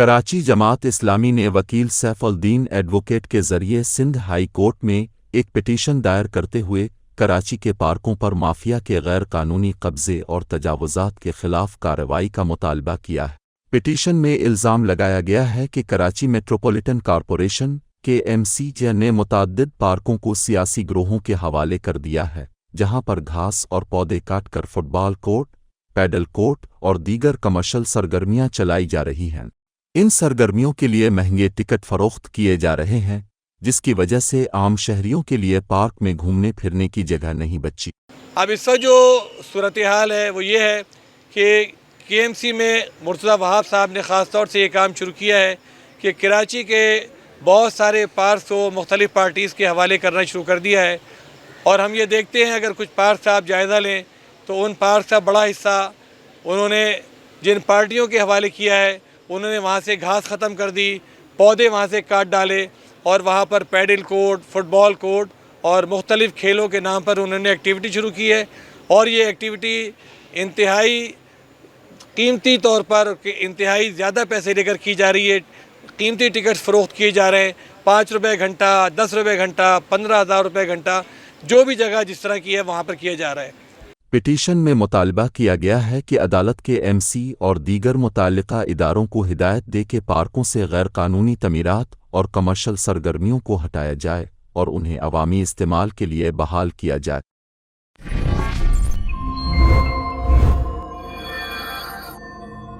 کراچی جماعت اسلامی نے وکیل سیف الدین ایڈوکیٹ کے ذریعے سندھ ہائی کورٹ میں ایک پٹیشن دائر کرتے ہوئے کراچی کے پارکوں پر مافیا کے غیر قانونی قبضے اور تجاوزات کے خلاف کارروائی کا مطالبہ کیا ہے۔ پٹیشن میں الزام لگایا گیا ہے کہ کراچی میٹروپولیٹن کارپوریشن کے MCJ نے متعدد پارکوں کو سیاسی گروہوں کے حوالے کر دیا ہے، جہاں پر گھاس اور پودے کاٹ کر فٹ بال کورٹ، پیڈل کورٹ اور دیگر کمرشل سرگرمیاں چلائی جا رہی ہیں۔ ان سرگرمیوں کے لیے مہنگے ٹکٹ فروخت کیے جا رہے ہیں، جس کی وجہ سے عام شہریوں کے لیے پارک میں گھومنے پھرنے کی جگہ نہیں بچی۔ اب اس کا جو صورتحال ہے وہ یہ ہے کہ KMC میں مرتضیٰ وہاب صاحب نے خاص طور سے یہ کام شروع کیا ہے کہ کراچی کے بہت سارے پارکس کو مختلف پارٹیز کے حوالے کرنا شروع کر دیا ہے، اور ہم یہ دیکھتے ہیں اگر کچھ پارکس آپ جائزہ لیں تو ان پارکس کا بڑا حصہ انہوں نے جن پارٹیوں کے حوالے کیا ہے انہوں نے وہاں سے گھاس ختم کر دی، پودے وہاں سے کاٹ ڈالے، اور وہاں پر پیڈل کورٹ، فٹ بال کورٹ اور مختلف کھیلوں کے نام پر انہوں نے ایکٹیویٹی شروع کی ہے، اور یہ ایکٹیویٹی انتہائی قیمتی طور پر انتہائی زیادہ پیسے لے کر کی جا رہی ہے۔ قیمتی ٹکٹس فروخت کیے جا رہے ہیں، 5 روپے گھنٹہ، 10 روپے گھنٹہ، 15,000 روپے گھنٹہ، جو بھی جگہ جس طرح کی ہے وہاں پر کیا جا رہا ہے۔ پٹیشن میں مطالبہ کیا گیا ہے کہ عدالت کے MC اور دیگر متعلقہ اداروں کو ہدایت دے کے پارکوں سے غیر قانونی تعمیرات اور کمرشل سرگرمیوں کو ہٹایا جائے اور انہیں عوامی استعمال کے لیے بحال کیا جائے۔